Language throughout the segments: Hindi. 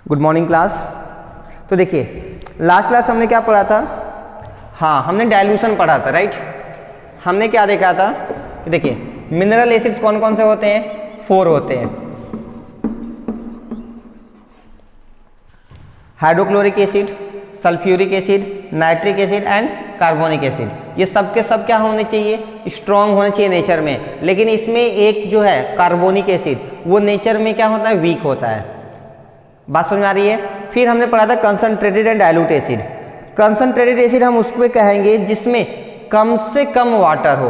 Good morning class. तो देखिए लास्ट क्लास हमने क्या पढ़ा था, हाँ हमने डाइल्यूशन पढ़ा था, राइट। हमने क्या देखा था कि देखिए मिनरल एसिड्स कौन कौन से होते हैं, 4 होते हैं। Hydrochloric acid, sulphuric acid, nitric acid and carbonic acid. ये सब के सब क्या होने चाहिए, स्ट्रॉन्ग होने चाहिए नेचर में। लेकिन इसमें एक जो है कार्बोनिक एसिड वो नेचर में क्या होता है, वीक होता है। बात समझ में आ रही है। फिर हमने पढ़ा था concentrated and dilute acid. Concentrated acid हम उसको कहेंगे जिसमें कम से कम वाटर हो।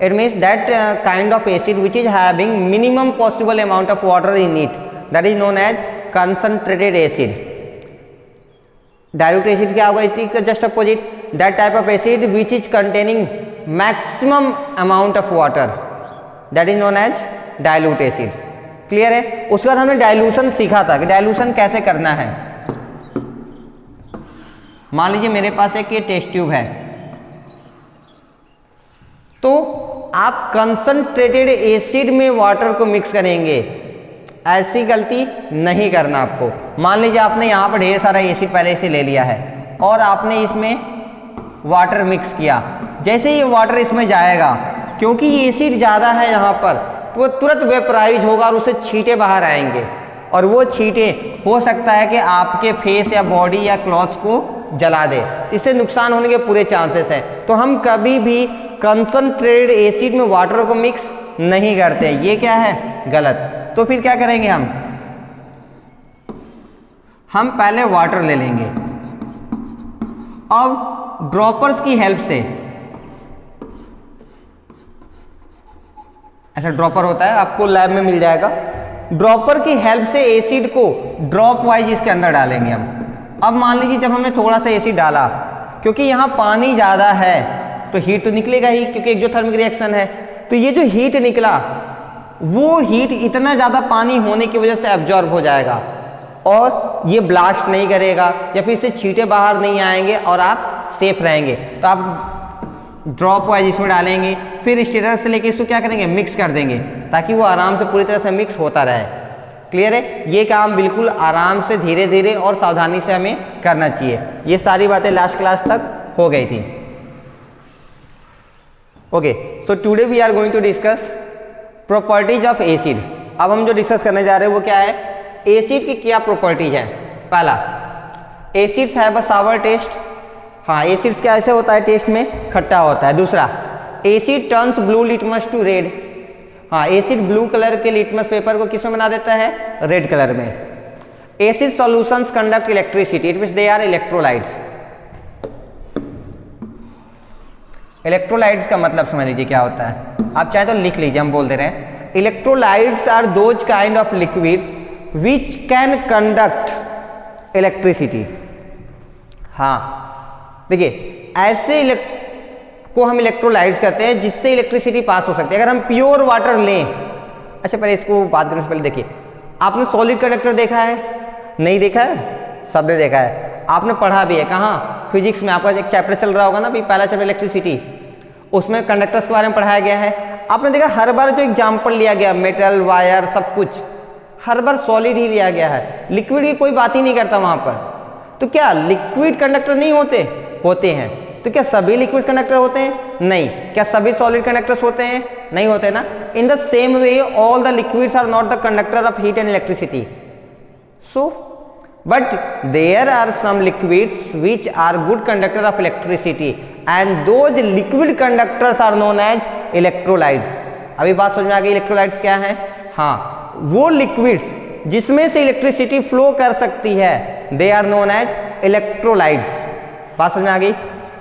It means that kind of acid which is having minimum possible amount of water in it, that is known as concentrated acid. Dilute acid क्या होगा, इसका just opposite, that type of acid which is containing maximum amount of water, that is known as dilute acids. Clear है। उसके बाद हमने डाइल्यूशन सीखा था कि डाइल्यूशन कैसे करना है। मान लीजिए मेरे पास एक ये टेस्ट ट्यूब है, तो आप कंसंट्रेटेड एसिड में वाटर को मिक्स करेंगे। ऐसी गलती नहीं करना आपको। मान लीजिए आपने यहाँ पर ढेर सारा एसिड पहले से ले लिया है और आपने इसमें वाटर मिक्स किया। जैसे ही वाटर इसमें जाएगा, क्योंकि ये एसिड ज़्यादा है यहाँ पर, तो वो तुरंत वेपराइज होगा और उससे छींटे बाहर आएंगे। और वो छींटे हो सकता है कि आपके फेस या बॉडी या क्लॉथ्स को जला दे, इससे नुकसान होने के पूरे चांसेस हैं। तो हम कभी भी कंसंट्रेटेड एसिड में वाटर को मिक्स नहीं करते, ये क्या है, गलत। तो फिर क्या करेंगे, हम पहले वाटर ले लेंगे। अब ड्रॉपर्स की हेल्प से, ऐसा ड्रॉपर होता है, आपको लैब में मिल जाएगा। ड्रॉपर की हेल्प से एसिड को ड्रॉप वाइज इसके अंदर डालेंगे हम। अब मान लीजिए जब हमने थोड़ा सा एसिड डाला, क्योंकि यहाँ पानी ज़्यादा है तो हीट तो निकलेगा ही, क्योंकि एक्सोथर्मिक रिएक्शन है। तो ये जो हीट निकला, वो हीट इतना ज़्यादा पानी होने की वजह से एब्जॉर्ब हो जाएगा और ये ब्लास्ट नहीं करेगा या फिर इससे छींटे बाहर नहीं आएंगे और आप सेफ रहेंगे। तो आप ड्रॉप वाइज इसमें डालेंगे, फिर स्टेटर से लेके इसको क्या करेंगे, मिक्स कर देंगे, ताकि वो आराम से पूरी तरह से मिक्स होता रहे। क्लियर है। ये काम बिल्कुल आराम से धीरे धीरे और सावधानी से हमें करना चाहिए। ये सारी बातें लास्ट क्लास तक हो गई थी। Okay, so today we are going to discuss properties of acid. अब हम जो डिस्कस करने जा रहे हैं वो क्या है, एसिड की क्या प्रॉपर्टीज है। पहला, acids have a sour taste. हाँ, एसिड्स क्या ऐसे होता है, टेस्ट में खट्टा होता है। दूसरा, acid turns blue litmus to red. हाँ, एसिड ब्लू कलर के लिटमस पेपर को किस में बना देता है, रेड कलर में। Acid solutions conduct electricity, it means they are electrolytes. Electrolytes का मतलब समझ लीजिए क्या होता है, आप चाहे तो लिख लीजिए, हम बोल दे रहे हैं। Electrolytes are those kind of liquids which can conduct electricity. हाँ देखिए, ऐसे को हम इलेक्ट्रोलाइट्स कहते हैं जिससे इलेक्ट्रिसिटी पास हो सकती है। अगर हम प्योर वाटर लें, अच्छा पहले इसको बात करने से पहले देखिए, आपने सॉलिड कंडक्टर देखा है, नहीं देखा है, सबने देखा है, आपने पढ़ा भी है। कहाँ, फिजिक्स में आपका एक चैप्टर चल रहा होगा ना, भी पहला चैप्टर इलेक्ट्रिसिटी, उसमें कंडक्टर्स के बारे में पढ़ाया गया है। आपने देखा हर बार जो एग्जाम्पल लिया गया, मेटल, वायर, सब कुछ हर बार सॉलिड ही लिया गया है, लिक्विड की कोई बात ही नहीं करता वहां पर। तो क्या लिक्विड कंडक्टर नहीं होते, होते हैं। तो क्या सभी लिक्विड कंडक्टर होते हैं, नहीं। क्या सभी सॉलिड कंडक्टर्स होते हैं, नहीं होते ना। In the same way all the liquids are not the conductor of heat and electricity. So but there are some liquids which are good conductor of electricity and those liquid conductors are known as electrolytes. अभी बात समझ में आ गई, इलेक्ट्रोलाइट्स क्या है। हाँ, वो लिक्विड्स जिसमें से इलेक्ट्रिसिटी फ्लो कर सकती है, they are known as electrolytes. बात समझ में आ गई।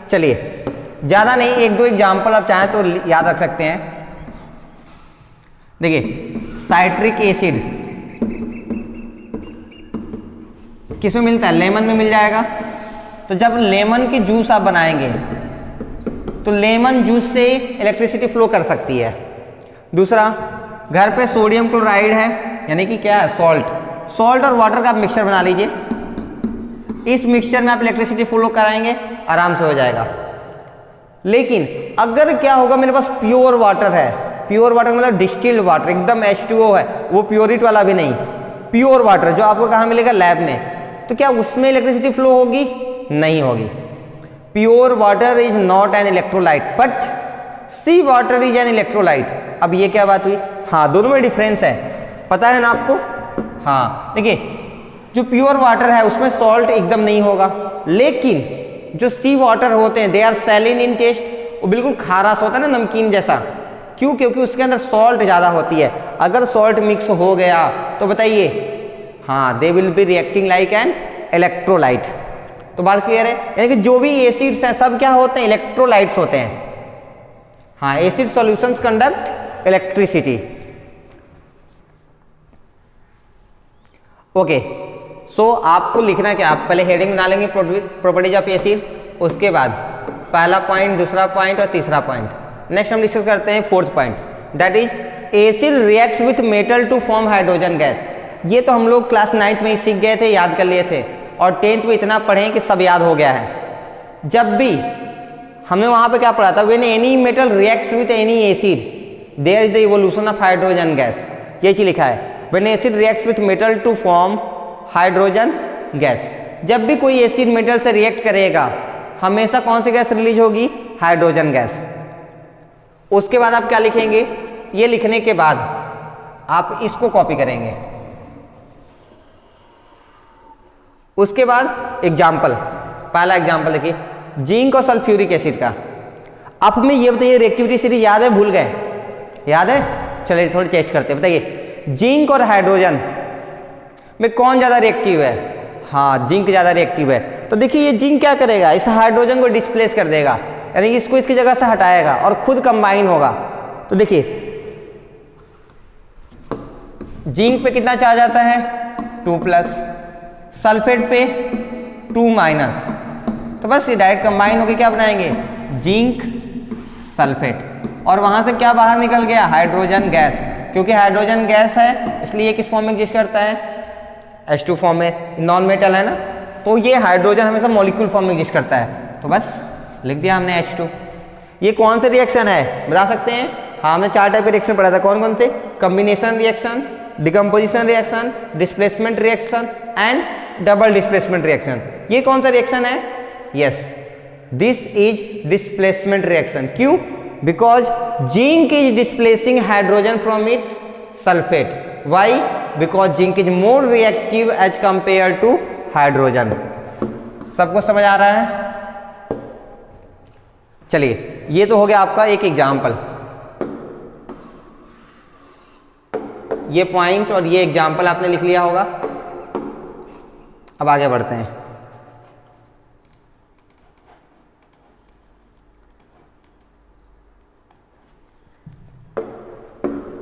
चलिए ज़्यादा नहीं, एक दो एग्जाम्पल आप चाहें तो याद रख सकते हैं। देखिए, साइट्रिक एसिड किस में मिलता है, लेमन में मिल जाएगा। तो जब लेमन की जूस आप बनाएंगे तो लेमन जूस से इलेक्ट्रिसिटी फ्लो कर सकती है। दूसरा, घर पे सोडियम क्लोराइड है, यानी कि क्या है, सॉल्ट। सॉल्ट और वाटर का आप मिक्सचर बना लीजिए, इस मिक्सचर में आप इलेक्ट्रिसिटी फ्लो कराएंगे, आराम से हो जाएगा। लेकिन अगर क्या होगा, मेरे पास प्योर वाटर है, प्योर वाटर मतलब डिस्टिल्ड वाटर, एकदम H2O है, वो प्योरिट वाला भी नहीं, प्योर वाटर जो आपको कहाँ मिलेगा, लैब में, तो क्या उसमें इलेक्ट्रिसिटी फ्लो होगी? नहीं होगी। Pure water is not an electrolyte but sea water is an electrolyte. अब ये क्या बात हुई? हाँ, दोनों में डिफरेंस है, पता है ना आपको? हाँ, देखिए जो प्योर वाटर है उसमें सॉल्ट एकदम नहीं होगा, लेकिन जो सी वाटर होते हैं दे आर सैलिन इन टेस्ट, वो बिल्कुल खारास होता है ना, नमकीन जैसा। क्यों? क्योंकि उसके अंदर सॉल्ट ज़्यादा होती है। अगर सॉल्ट मिक्स हो गया तो बताइए, हाँ, they will be reacting like an electrolyte. तो बात क्लियर है? यानी कि जो भी एसिड्स हैं सब क्या होते हैं? इलेक्ट्रोलाइट्स होते हैं। हाँ, acid solutions conduct electricity. Okay, so आपको लिखना क्या, आप पहले हेडिंग बना लेंगे प्रॉपर्टीज ऑफ एसिड, उसके बाद पहला पॉइंट, दूसरा पॉइंट और तीसरा पॉइंट। नेक्स्ट हम डिस्कस करते हैं fourth point, that is acid reacts with metal to form hydrogen gas. ये तो हम लोग क्लास 9th में ही सीख गए थे, याद कर लिए थे, और 10th में इतना पढ़े कि सब याद हो गया है। जब भी हमने वहां पे क्या पढ़ा था, when any metal reacts with any acid there is the evolution of hydrogen gas. ये चीज लिखा है, when acid reacts with metal to form hydrogen gas. जब भी कोई एसिड मेटल से रिएक्ट करेगा हमेशा कौन सी गैस रिलीज होगी? Hydrogen gas. उसके बाद आप क्या लिखेंगे? ये लिखने के बाद आप इसको कॉपी करेंगे। उसके बाद एग्जाम्पल, पहला एग्जाम्पल देखिए, जिंक और सल्फ्यूरिक एसिड का। अब हमें ये बताइए, रिएक्टिविटी सीरीज याद है? भूल गए? याद है? चलिए थोड़ी टेस्ट करते हैं। बताइए जिंक और हाइड्रोजन में कौन ज़्यादा रिएक्टिव है? हाँ, जिंक ज़्यादा रिएक्टिव है। तो देखिए ये जिंक क्या करेगा, इस हाइड्रोजन को डिस्प्लेस कर देगा, यानी कि इसको इसकी जगह से हटाएगा और खुद कंबाइन होगा। तो देखिए जिंक पे कितना चार्ज आता है? 2+, सल्फेट पे 2-। तो बस ये डायरेक्ट कंबाइन होकर क्या बनाएंगे? Zinc sulphate. और वहां से क्या बाहर निकल गया? Hydrogen gas. क्योंकि हाइड्रोजन गैस है इसलिए किस फॉर्म में एग्जिस्ट करता है? H2 फॉर्म में। नॉन मेटल है ना, तो ये हाइड्रोजन हमेशा मॉलिक्यूल फॉर्म में एग्जिस्ट करता है। तो बस लिख दिया हमने H2। ये कौन से रिएक्शन है बता सकते हैं? हाँ, हमने 4 टाइप के रिएक्शन पढ़ा था। कौन कौन से? Combination reaction, decomposition reaction, displacement reaction and double displacement reaction. ये कौन सा रिएक्शन है? Yes, this is displacement reaction. क्यों? Because zinc is displacing hydrogen from its sulphate. Why? Because zinc is more reactive as compared to hydrogen। सबको समझ आ रहा है? चलिए, ये तो हो गया आपका एक एग्जाम्पल, ये पॉइंट और ये एग्जाम्पल आपने लिख लिया होगा। अब आगे बढ़ते हैं।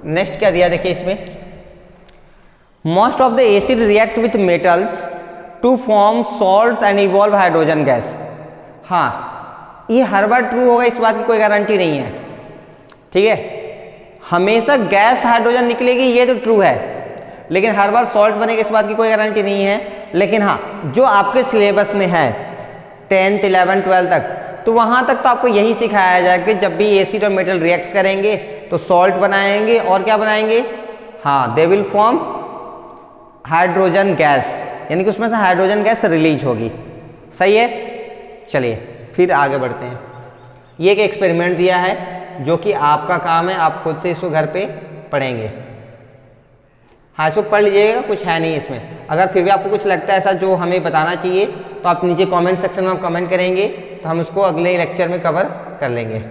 नेक्स्ट क्या दिया देखिए इसमें, most of the acid react with metals to form salts and evolve hydrogen gas. हाँ, ये हर बार ट्रू होगा इस बात की कोई गारंटी नहीं है, ठीक है? हमेशा गैस हाइड्रोजन निकलेगी ये तो ट्रू है, लेकिन हर बार सॉल्ट बनेगा इस बात की कोई गारंटी नहीं है। लेकिन हाँ, जो आपके सिलेबस में है 10th 11th 12th तक, तो वहाँ तक तो आपको यही सिखाया जाएगा कि जब भी एसिड और मेटल रिएक्ट करेंगे तो सॉल्ट बनाएंगे और क्या बनाएंगे? हाँ, they will form hydrogen gas, यानी कि उसमें से हाइड्रोजन गैस रिलीज होगी। सही है? चलिए फिर आगे बढ़ते हैं। ये एक एक्सपेरिमेंट दिया है जो कि आपका काम है, आप खुद से इसको घर पे पढ़ेंगे। हाँ, इसको पढ़ लीजिएगा, कुछ है नहीं इसमें। अगर फिर भी आपको कुछ लगता है ऐसा जो हमें बताना चाहिए तो आप नीचे कमेंट सेक्शन में आप कमेंट करेंगे, तो हम इसको अगले लेक्चर में कवर कर लेंगे।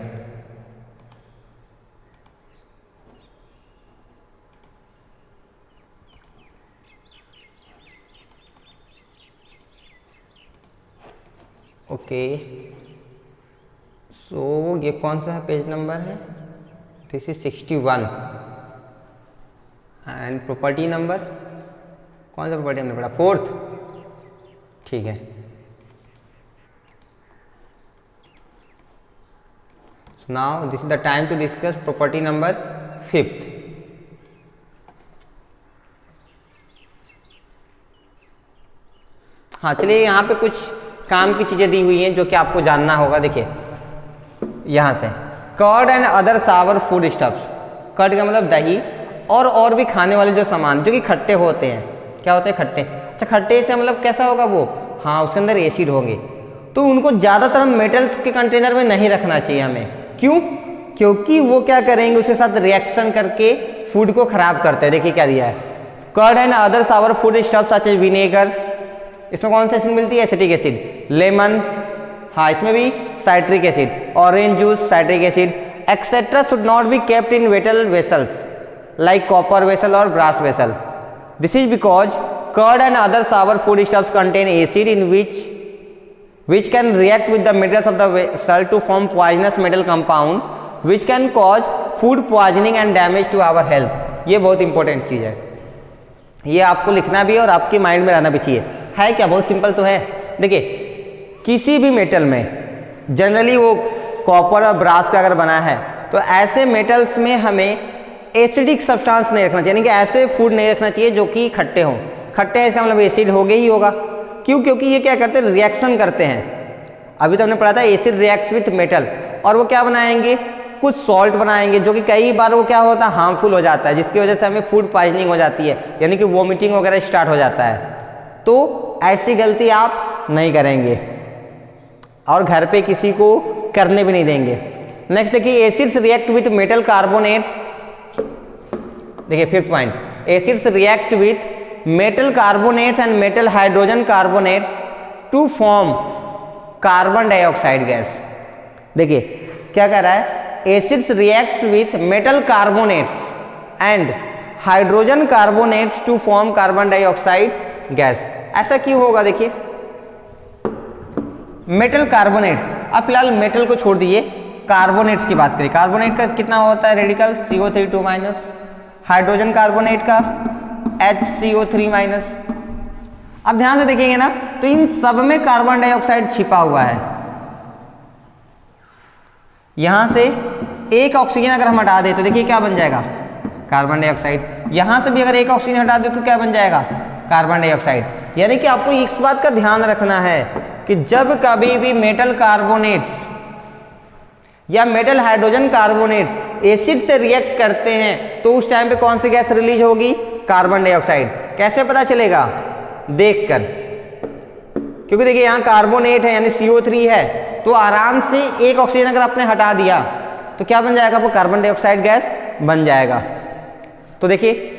ओके, सो ये कौन सा पेज नंबर है? This is 61 and property number, कौन सा प्रॉपर्टी हमने पढ़ा? 4th, ठीक है। So now this is the time to discuss property number 5th। हाँ, चलिए यहाँ पे कुछ काम की चीजें दी हुई हैं जो कि आपको जानना होगा। देखिए यहाँ से, curd and other sour food stuffs. Curd का मतलब दही और भी खाने वाले जो सामान जो कि खट्टे होते हैं, क्या होते हैं? खट्टे। अच्छा, खट्टे से मतलब कैसा होगा वो? हाँ, उसके अंदर एसिड होंगे, तो उनको ज़्यादातर हम मेटल्स के कंटेनर में नहीं रखना चाहिए हमें। क्यों? क्योंकि वो क्या करेंगे, उसके साथ रिएक्शन करके फूड को खराब करते हैं। देखिए क्या दिया है, curd and other sour food stuff such as vinegar, इसमें कौन सी एसिड मिलती है? Acetic acid. लेमन, हाँ इसमें भी citric acid. Orange juice, citric acid. Etcetera should not be kept in metal vessels like copper vessel और brass vessel. This is because curd and other sour food stuffs contain acid in which can react with the metals of the vessel to form poisonous metal compounds which can cause food poisoning and damage to our health। ये बहुत इंपॉर्टेंट चीज़ है, ये आपको लिखना भी है और आपके माइंड में रहना भी चाहिए। है क्या? बहुत सिंपल तो है। देखिए, किसी भी मेटल में जनरली वो कॉपर और ब्रास का अगर बना है तो ऐसे मेटल्स में हमें एसिडिक सब्सटेंस नहीं रखना चाहिए, यानी कि ऐसे फूड नहीं रखना चाहिए जो कि खट्टे हों। खट्टे हैं इसका मतलब एसिड हो गया ही होगा। क्यों? क्योंकि ये क्या करते हैं? रिएक्शन करते हैं। अभी तो हमने पढ़ा था एसिड रिएक्ट्स विथ मेटल, और वो क्या बनाएंगे? कुछ सॉल्ट बनाएंगे, जो कि कई बार वो क्या होता है? हार्मफुल हो जाता है, जिसकी वजह से हमें फूड पॉइजनिंग हो जाती है, यानी कि वोमिटिंग वगैरह स्टार्ट हो जाता है। तो ऐसी गलती आप नहीं करेंगे और घर पे किसी को करने भी नहीं देंगे। नेक्स्ट देखिए, acids react with metal carbonates. देखिए fifth point, acids react with metal carbonates and metal hydrogen carbonates to form carbon dioxide gas। देखिए क्या कह रहा है? Acids reacts with metal carbonates and hydrogen carbonates to form carbon dioxide gas. ऐसा क्यों होगा? देखिए, मेटल कार्बोनेट्स, अब फिलहाल मेटल को छोड़ दीजिए, कार्बोनेट्स की बात करें। कार्बोनेट का कितना होता है रेडिकल? CO3 -। हाइड्रोजन कार्बोनेट का HCO3-। अब ध्यान से देखेंगे ना, तो इन सब में कार्बन डाइऑक्साइड छिपा हुआ है। यहां से एक ऑक्सीजन अगर हम हटा दें तो देखिए क्या बन जाएगा? Carbon dioxide. यहां से भी अगर एक ऑक्सीजन हटा दे तो क्या बन जाएगा? Carbon dioxide. यानी कि आपको इस बात का ध्यान रखना है कि जब कभी भी मेटल कार्बोनेट्स या मेटल हाइड्रोजन कार्बोनेट्स एसिड से रिएक्ट करते हैं तो उस टाइम पे कौन सी गैस रिलीज होगी? Carbon dioxide. कैसे पता चलेगा? देखकर, क्योंकि देखिए यहाँ कार्बोनेट है यानी CO3 है, तो आराम से एक ऑक्सीजन अगर आपने हटा दिया तो क्या बन जाएगा? वो कार्बन डाइऑक्साइड गैस बन जाएगा। तो देखिए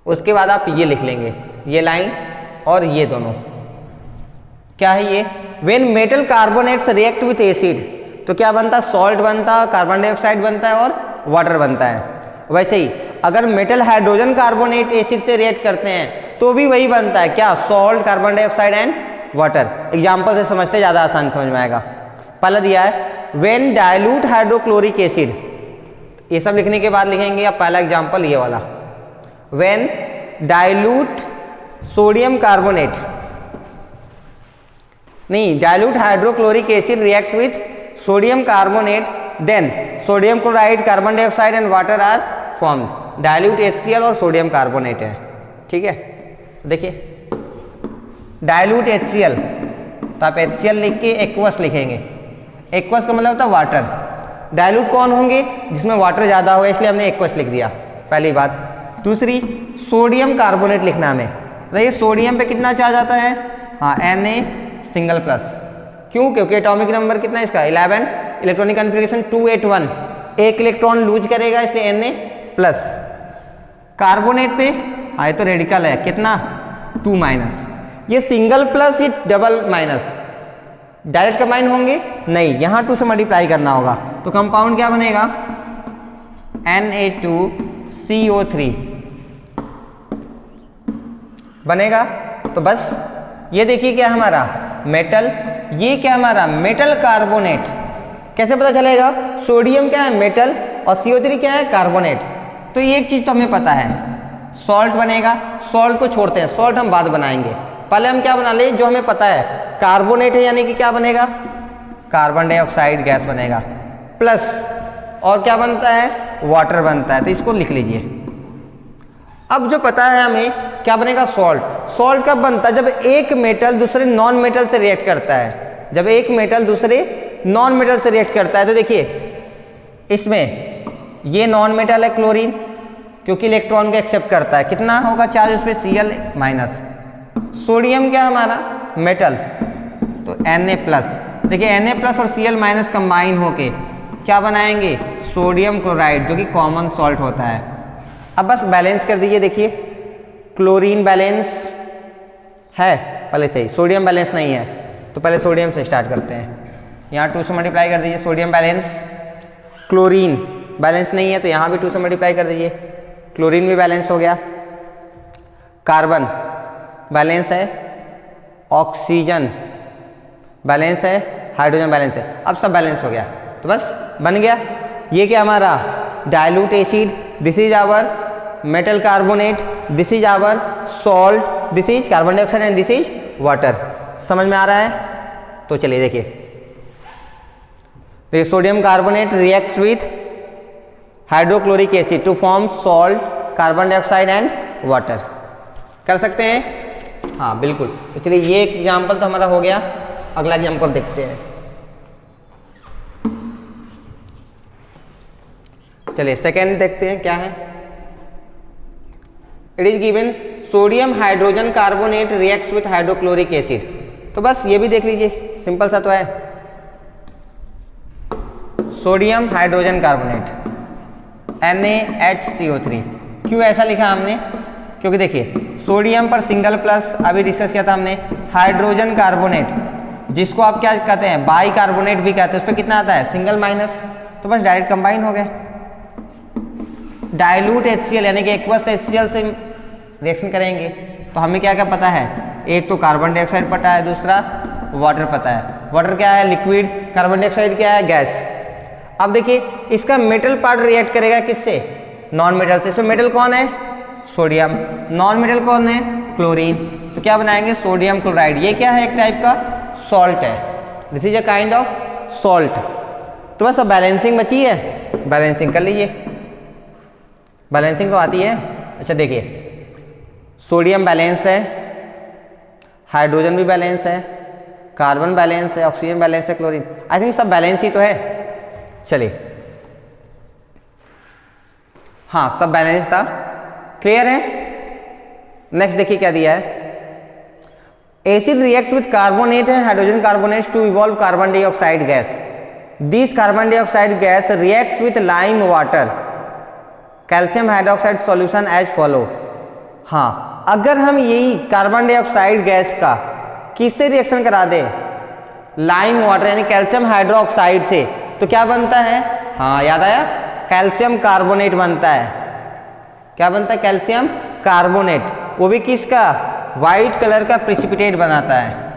उसके बाद आप ये लिख लेंगे, ये लाइन और ये दोनों क्या है? ये when metal carbonates react with acid तो क्या बनता है? सॉल्ट बनता, कार्बन डाइऑक्साइड बनता है और वाटर बनता है। वैसे ही अगर मेटल हाइड्रोजन कार्बोनेट एसिड से रिएक्ट करते हैं तो भी वही बनता है, क्या? Salt, carbon dioxide and water. Example से समझते ज़्यादा आसान समझ में आएगा। पहला दिया है व्हेन डाइल्यूट हाइड्रोक्लोरिक एसिड, ये सब लिखने के बाद लिखेंगे आप पहला एग्जाम्पल ये वाला, व्हेन डाइल्यूट सोडियम कार्बोनेट, नहीं, dilute hydrochloric acid reacts with sodium carbonate, then sodium chloride, carbon dioxide and water are formed. Dilute HCl और सोडियम कार्बोनेट है, ठीक है। तो देखिए डाइल्यूट HCl, तो आप HCl लिख के एक्वस लिखेंगे। एक्वस का मतलब होता है वाटर। डाइल्यूट कौन होंगे? जिसमें वाटर ज़्यादा हो, इसलिए हमने एक्वस लिख दिया, पहली बात। दूसरी, सोडियम कार्बोनेट लिखना हमें। तो ये सोडियम पे कितना चार्ज आता है? हाँ, Na+। क्यों? क्योंकि एटॉमिक नंबर कितना है इसका? 11, इलेक्ट्रॉनिक कॉन्फ़िगरेशन 281, एक इलेक्ट्रॉन लूज करेगा इसलिए Na+। कार्बोनेट पे हाँ ये तो रेडिकल है, कितना? 2-। ये सिंगल प्लस, ये डबल माइनस, डायरेक्ट कंबाइन होंगे? नहीं, यहाँ 2 से मल्टीप्लाई करना होगा, तो कंपाउंड क्या बनेगा? Na2CO3 बनेगा। तो बस ये देखिए क्या हमारा मेटल, ये क्या हमारा मेटल कार्बोनेट। कैसे पता चलेगा? सोडियम क्या है? मेटल, और CO3 क्या है? कार्बोनेट। तो एक चीज तो हमें पता है, सॉल्ट बनेगा। सॉल्ट को छोड़ते हैं, सॉल्ट हम बाद बनाएंगे, पहले हम क्या बना ले जो हमें पता है। कार्बोनेट है यानी कि क्या बनेगा? कार्बन डाइऑक्साइड गैस बनेगा, प्लस और क्या बनता है? वाटर बनता है। तो इसको लिख लीजिए। अब जो पता है हमें क्या बनेगा? सॉल्ट। सॉल्ट कब बनता है? जब एक मेटल दूसरे नॉन मेटल से रिएक्ट करता है। जब एक मेटल दूसरे नॉन मेटल से रिएक्ट करता है, तो देखिए इसमें ये नॉन मेटल है क्लोरीन, क्योंकि इलेक्ट्रॉन को एक्सेप्ट करता है। कितना होगा चार्ज उस पर? Cl-। कितना होगा चार्ज उस पर? Cl-। सोडियम क्या हमारा? मेटल, तो Na+। देखिए Na+ और Cl- कंबाइन होके क्या बनाएंगे? सोडियम क्लोराइड, जो कि कॉमन सॉल्ट होता है। अब बस बैलेंस कर दीजिए। देखिए क्लोरीन बैलेंस है पहले से ही, सोडियम बैलेंस नहीं है, तो पहले सोडियम से स्टार्ट करते हैं। यहाँ 2 से मल्टीप्लाई कर दीजिए, सोडियम बैलेंस। क्लोरीन बैलेंस नहीं है, तो यहाँ भी 2 से मल्टीप्लाई कर दीजिए, क्लोरीन भी बैलेंस हो गया। कार्बन बैलेंस है, ऑक्सीजन बैलेंस है, हाइड्रोजन बैलेंस है। अब सब बैलेंस हो गया, तो बस बन गया। ये क्या हमारा? Dilute acid, this is our metal carbonate, this is our salt, this is carbon dioxide and this is water. समझ में आ रहा है? तो चलिए देखिए sodium carbonate reacts with hydrochloric acid to form salt, carbon dioxide and water. कर सकते हैं? हाँ बिल्कुल। तो चलिए ये एक एग्जाम्पल तो हमारा हो गया। अगला एग्जाम्पल देखते हैं। चलिए सेकेंड देखते हैं क्या है। It is given sodium hydrogen carbonate reacts with hydrochloric acid. तो बस ये भी देख लीजिए, सिंपल सा तो है। Sodium hydrogen carbonate NaHCO3। क्यों ऐसा लिखा हमने? क्योंकि देखिए सोडियम पर सिंगल प्लस अभी डिस्कस किया था हमने। हाइड्रोजन कार्बोनेट, जिसको आप क्या कहते हैं? बाई कार्बोनेट भी कहते हैं, उस पर कितना आता है? Single minus. तो बस डायरेक्ट कंबाइन हो गए। डाइल्यूट HCl यानी कि एक्वस HCl से रिएक्शन करेंगे, तो हमें क्या क्या पता है? एक तो कार्बन डाइऑक्साइड पता है, दूसरा वाटर पता है। वाटर क्या है? लिक्विड। कार्बन डाइऑक्साइड क्या है? गैस। अब देखिए इसका मेटल पार्ट रिएक्ट करेगा किससे? नॉन मेटल से। इसमें मेटल कौन है? सोडियम। नॉन मेटल कौन है? क्लोरीन। तो क्या बनाएंगे? Sodium chloride. ये क्या है? एक टाइप का सॉल्ट है। This is a kind of salt. तो बस अब बैलेंसिंग बची है, बैलेंसिंग कर लीजिए। बैलेंसिंग तो आती है। अच्छा देखिए सोडियम बैलेंस है, हाइड्रोजन भी बैलेंस है, कार्बन बैलेंस है, ऑक्सीजन बैलेंस है, क्लोरीन। आई थिंक सब बैलेंस ही तो है। चलिए हाँ सब बैलेंस था। क्लियर है? नेक्स्ट देखिए क्या दिया है। Acid reacts with carbonate and hydrogen carbonate to evolve carbon dioxide gas. This carbon dioxide gas reacts with lime water, calcium hydroxide solution as follow. हाँ अगर हम यही कार्बन डाइऑक्साइड गैस का किससे रिएक्शन करा दें? लाइम वाटर यानी कैल्शियम हाइड्रोक्साइड से, तो क्या बनता है? हाँ याद आया, कैल्शियम कार्बोनेट बनता है। क्या बनता है? Calcium carbonate. वो भी किसका? वाइट कलर का प्रिसिपिटेट बनाता है।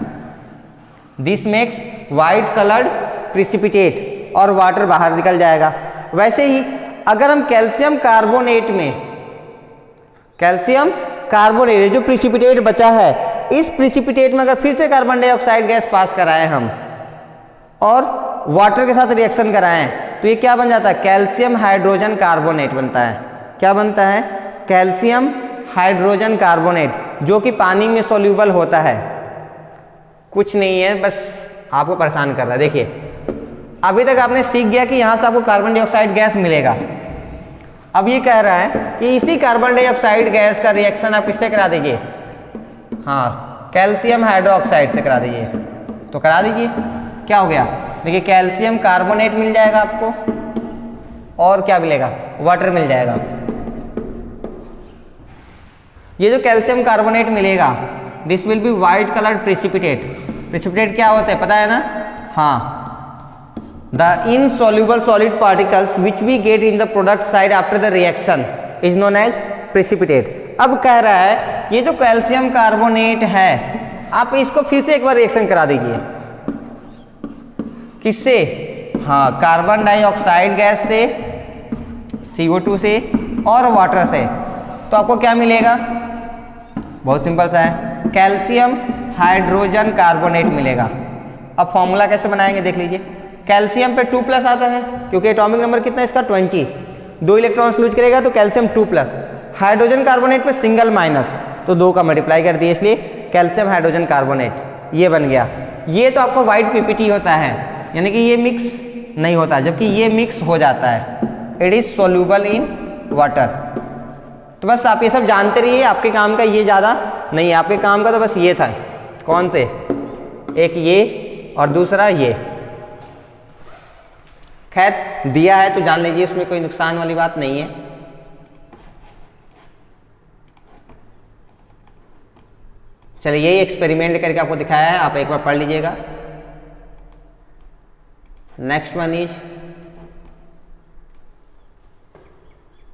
This makes white coloured precipitate, और वाटर बाहर निकल जाएगा। वैसे ही अगर हम कैल्शियम कार्बोनेट में, कैल्शियम कार्बोनेट जो प्रिसिपिटेट बचा है, इस प्रिसिपिटेट में अगर फिर से कार्बन डाइऑक्साइड गैस पास कराएं हम और वाटर के साथ रिएक्शन कराएं, तो ये क्या बन जाता है? कैल्शियम हाइड्रोजन कार्बोनेट बनता है। क्या बनता है? कैल्शियम हाइड्रोजन कार्बोनेट, जो कि पानी में सोल्यूबल होता है। कुछ नहीं है, बस आपको परेशान कर रहा है। देखिए अभी तक आपने सीख गया कि यहाँ से आपको कार्बन डाइऑक्साइड गैस मिलेगा। अब ये कह रहा है कि इसी कार्बन डाइऑक्साइड गैस का रिएक्शन आप किससे करा दीजिए? हाँ कैल्शियम हाइड्रोक्साइड से करा दीजिए। तो करा दीजिए, क्या हो गया? देखिए कैल्शियम कार्बोनेट मिल जाएगा आपको, और क्या मिलेगा? वाटर मिल जाएगा। ये जो कैल्शियम कार्बोनेट मिलेगा, this will be white coloured precipitate. Precipitate क्या होता है पता है ना? हाँ, the insoluble solid particles which we get in the product side after the reaction is known as precipitate। अब कह रहा है ये जो कैल्शियम कार्बोनेट है, आप इसको फिर से एक बार रिएक्शन करा दीजिए। किससे? हाँ कार्बन डाइऑक्साइड गैस से, CO2 से और वाटर से। तो आपको क्या मिलेगा? बहुत सिंपल सा है, कैल्शियम हाइड्रोजन कार्बोनेट मिलेगा। अब फॉर्मूला कैसे बनाएंगे देख लीजिए। कैल्शियम पे 2+ आता है, क्योंकि एटॉमिक नंबर कितना है इसका? 20। 2 इलेक्ट्रॉन्स लूज करेगा तो कैल्शियम 2+। हाइड्रोजन कार्बोनेट पे सिंगल माइनस, तो 2 का मल्टीप्लाई कर दिए, इसलिए कैल्शियम हाइड्रोजन कार्बोनेट ये बन गया। ये तो आपको वाइट PPT होता है, यानी कि ये मिक्स नहीं होता, जबकि ये मिक्स हो जाता है। It is soluble in water. तो बस आप ये सब जानते रहिए, आपके काम का ये ज़्यादा नहीं है, आपके काम का तो बस ये था। कौन से? एक ये और दूसरा ये। खैर दिया है तो जान लीजिए, इसमें कोई नुकसान वाली बात नहीं है। चलिए यही एक्सपेरिमेंट करके आपको दिखाया है, आप एक बार पढ़ लीजिएगा। नेक्स्ट वन इज,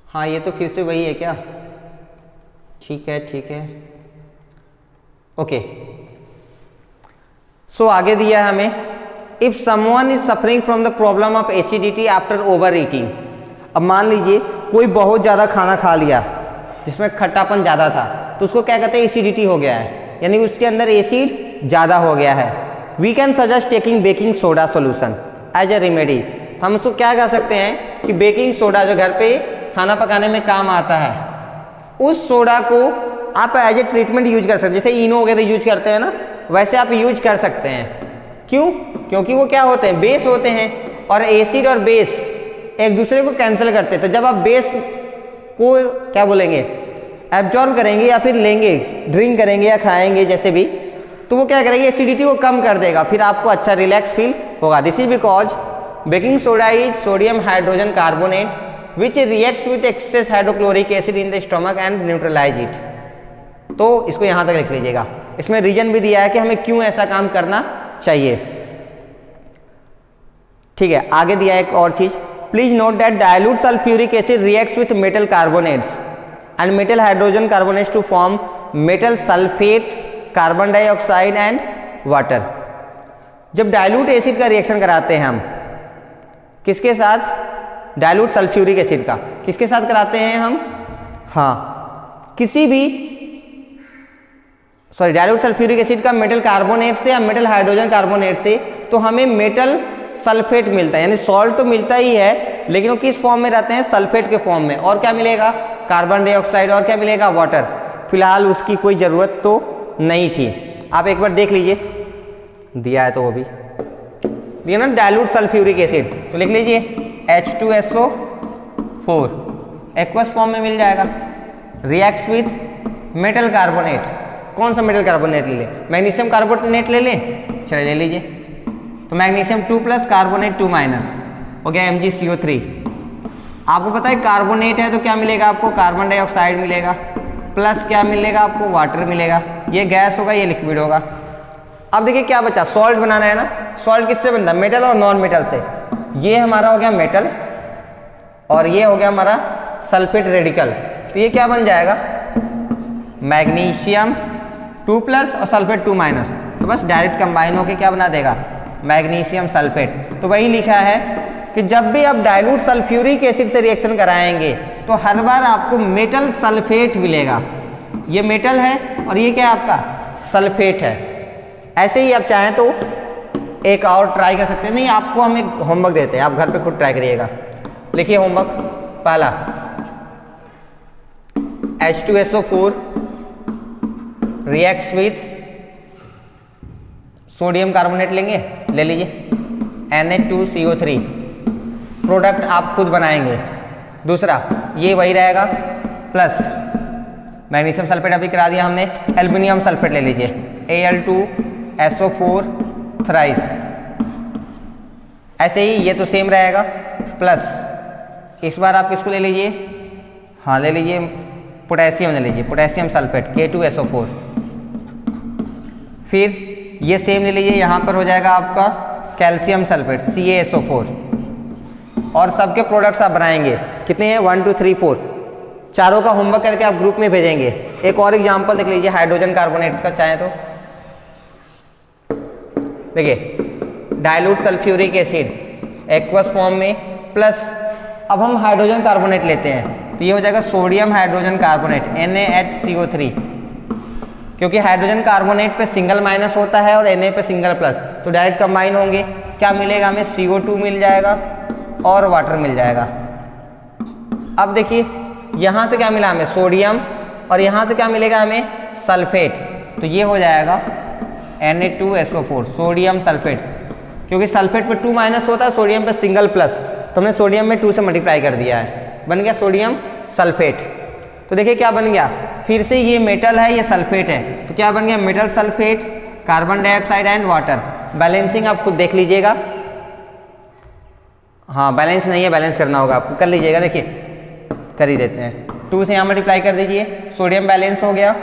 हाँ ये तो फिर से वही है क्या? ठीक है ठीक है, ओके। सो आगे दिया है हमें, if someone is suffering from the problem of acidity after over eating. अब मान लीजिए कोई बहुत ज़्यादा खाना खा लिया जिसमें खट्टापन ज़्यादा था, तो उसको क्या कहते हैं? एसिडिटी हो गया है, यानी उसके अंदर एसिड ज़्यादा हो गया है। We can suggest taking baking soda solution as a remedy. तो हम उसको क्या कह सकते हैं कि बेकिंग सोडा जो घर पे खाना पकाने में काम आता है, उस सोडा को आप एज ए ट्रीटमेंट यूज कर सकते हैं। जैसे इनो वगैरह यूज करते हैं ना, वैसे आप यूज कर सकते हैं। क्यों? क्योंकि वो क्या होते हैं? बेस होते हैं, और एसिड और बेस एक दूसरे को कैंसिल करते हैं। तो जब आप बेस को क्या बोलेंगे, एब्जॉर्ब करेंगे या फिर लेंगे, ड्रिंक करेंगे या खाएंगे जैसे भी, तो वो क्या करेंगे? एसिडिटी को कम कर देगा, फिर आपको अच्छा रिलैक्स फील होगा। This is because baking soda is sodium hydrogen carbonate which reacts with excess hydrochloric acid in the stomach and neutralise it. तो इसको यहाँ तक लिख लीजिएगा। इसमें रीजन भी दिया है कि हमें क्यों ऐसा काम करना चाहिए। ठीक है, आगे दिया है एक और चीज, please note that dilute sulphuric acid reacts with metal carbonates and metal hydrogen carbonates to form metal sulphate, carbon dioxide and water. जब डाइल्यूट एसिड का रिएक्शन कराते हैं हम, किसके साथ? डाइल्यूट सल्फ्यूरिक एसिड का किसके साथ कराते हैं हम? हाँ, किसी भी डाइल्यूट सल्फ्यूरिक एसिड का मेटल कार्बोनेट से या मेटल हाइड्रोजन कार्बोनेट से, तो हमें मेटल सल्फेट मिलता है, यानी सॉल्ट तो मिलता ही है, लेकिन वो किस फॉर्म में रहते हैं? सल्फेट के फॉर्म में। और क्या मिलेगा? Carbon dioxide. और क्या मिलेगा? वाटर। फिलहाल उसकी कोई ज़रूरत तो नहीं थी। आप एक बार देख लीजिए, दिया है तो वो भी दिया ना, डाइल्यूट सल्फ्यूरिक एसिड, तो लिख लीजिए H2SO4 एक्वस फॉर्म में मिल जाएगा। Reacts with metal carbonate. कौन सा मेटल कार्बोनेट ले लें? मैग्नीशियम कार्बोनेट ले लें? चलिए ले लीजिए। तो मैग्नीशियम 2 प्लस कार्बोनेट 2 माइनस हो गया MgCO3। आपको पता है कार्बोनेट है तो क्या मिलेगा आपको? कार्बन डाइऑक्साइड मिलेगा, प्लस क्या मिलेगा आपको? वाटर मिलेगा। ये गैस होगा, ये लिक्विड होगा। अब देखिए क्या बचा? सॉल्ट बनाना है ना। सॉल्ट किससे बनता है? मेटल और नॉन मेटल से। ये हमारा हो गया मेटल और ये हो गया हमारा सल्फेट रेडिकल। तो ये क्या बन जाएगा? मैग्नीशियम 2 प्लस और सल्फेट 2 माइनस। तो बस डायरेक्ट कंबाइन होके क्या बना देगा? Magnesium sulphate. तो वही लिखा है कि जब भी आप डाइल्यूट सल्फ्यूरिक एसिड से रिएक्शन कराएंगे तो हर बार आपको मेटल सल्फेट मिलेगा। ये मेटल है और ये क्या है आपका? सल्फेट है। ऐसे ही आप चाहें तो एक और ट्राई कर सकते हैं। नहीं, आपको हम एक होमवर्क देते हैं, आप घर पे खुद ट्राई करिएगा। लिखिए होमवर्क पहला, H2SO4 reacts with sodium carbonate लेंगे, ले लीजिए, Na2CO3 प्रोडक्ट आप खुद बनाएंगे। दूसरा ये वही रहेगा, प्लस मैग्नीशियम सल्फेट अभी करा दिया हमने, एल्युमिनियम सल्फेट ले लीजिए, Al2SO4 थ्राइस। ऐसे ही ये तो सेम रहेगा, प्लस इस बार आप किसको ले लीजिए? हाँ ले लीजिए, पोटेशियम ले लीजिए, पोटेशियम सल्फेट K2SO4। फिर ये सेम ले लीजिए, यहाँ पर हो जाएगा आपका कैल्शियम सल्फेट CaSO4। और सबके प्रोडक्ट्स आप बनाएंगे। कितने हैं? 1 2 3 4। चारों का होमवर्क करके आप ग्रुप में भेजेंगे। एक और एग्जांपल देख लीजिए हाइड्रोजन कार्बोनेट्स का, चाहे तो देखिए, dilute sulphuric acid aqueous form में, प्लस अब हम हाइड्रोजन कार्बोनेट लेते हैं तो ये हो जाएगा सोडियम हाइड्रोजन कार्बोनेट NaHCO3। क्योंकि हाइड्रोजन कार्बोनेट पे सिंगल माइनस होता है और Na पे सिंगल प्लस, तो डायरेक्ट कंबाइन होंगे। क्या मिलेगा हमें? CO2 मिल जाएगा और वाटर मिल जाएगा। अब देखिए यहाँ से क्या मिला हमें? सोडियम, और यहाँ से क्या मिलेगा हमें? सल्फेट। तो ये हो जाएगा Na2SO4 सोडियम सल्फेट। क्योंकि सल्फेट पे 2 माइनस होता है, सोडियम पे सिंगल प्लस, तो हमने सोडियम में 2 से मल्टीप्लाई कर दिया है, बन गया सोडियम सल्फेट। तो देखिए क्या बन गया, फिर से ये मेटल है, ये सल्फेट है, तो क्या बन गया, metal sulphate, carbon dioxide and water. Balancing आप खुद देख लीजिएगा, हाँ बैलेंस नहीं है, बैलेंस करना होगा आपको, कर लीजिएगा, देखिए कर ही देते हैं। 2 से यहाँ मल्टीप्लाई कर दीजिए, सोडियम बैलेंस हो गया,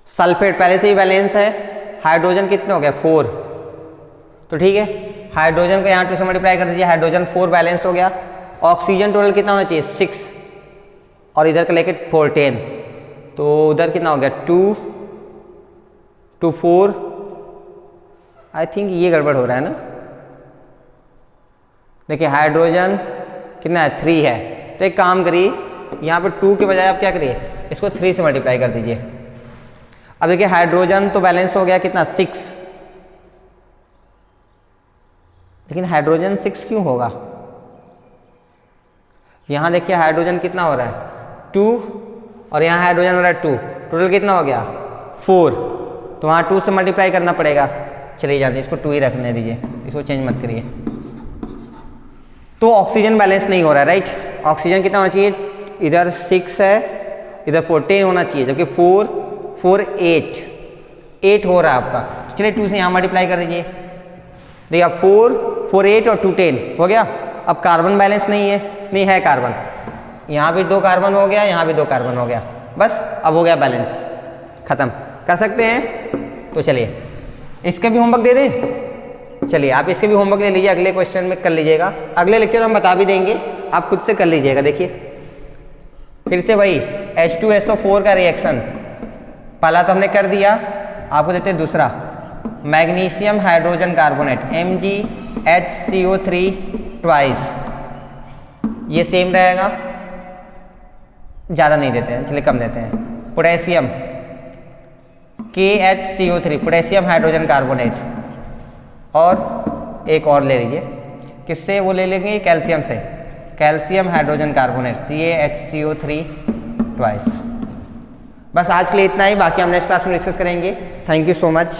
सल्फेट पहले से ही बैलेंस है, हाइड्रोजन कितने हो गए 4, तो ठीक है, हाइड्रोजन को यहाँ 2 से मल्टीप्लाई कर दीजिए, हाइड्रोजन 4 बैलेंस हो गया। ऑक्सीजन टोटल कितना होना चाहिए 6, और इधर का लेके 4 10, तो उधर कितना हो गया 2 2 4, आई थिंक ये गड़बड़ हो रहा है ना, देखिए हाइड्रोजन कितना है 3 है, तो एक काम करिए यहाँ पे 2 के बजाय आप क्या करिए, इसको 3 से मल्टीप्लाई कर दीजिए। अब देखिए हाइड्रोजन तो बैलेंस हो गया कितना 6, लेकिन हाइड्रोजन 6 क्यों होगा, यहाँ देखिए हाइड्रोजन कितना हो रहा है 2, और यहाँ हाइड्रोजन हो रहा है 2, टोटल कितना हो गया 4, तो वहाँ 2 से मल्टीप्लाई करना पड़ेगा। चलिए जाते इसको 2 ही रखने दीजिए, इसको चेंज मत करिए। तो ऑक्सीजन बैलेंस नहीं हो रहा है, राइट, ऑक्सीजन कितना होना चाहिए, इधर 6 है, इधर 14 होना चाहिए, जबकि 4 4 8 हो रहा है आपका। चलिए 2 से यहाँ मल्टीप्लाई कर दीजिए, देखिए 4 4 8 और 2 10 हो गया। अब कार्बन बैलेंस नहीं है, नहीं है कार्बन, यहाँ भी 2 कार्बन हो गया, यहाँ भी 2 कार्बन हो गया, बस अब हो गया बैलेंस, खत्म, कर सकते हैं। तो चलिए इसका भी होमवर्क दे दें, चलिए आप इसके भी होमवर्क ले लीजिए, अगले क्वेश्चन में कर लीजिएगा, अगले लेक्चर में हम बता भी देंगे, आप खुद से कर लीजिएगा। देखिए फिर से वही H2SO4 का रिएक्शन, पहला तो हमने कर दिया, आपको देते हैं दूसरा, magnesium hydrogen carbonate MgHCO3 twice, ये सेम रहेगा, ज़्यादा नहीं देते हैं, चलिए कम देते हैं। Potassium KHCO3 potassium hydrogen carbonate, और एक और ले लीजिए, किससे, वो ले लेंगे कैल्शियम से, calcium hydrogen carbonate CaHCO3 twice. बस आज के लिए इतना ही, बाकी हम नेक्स्ट क्लास में डिस्कस करेंगे। Thank you so much.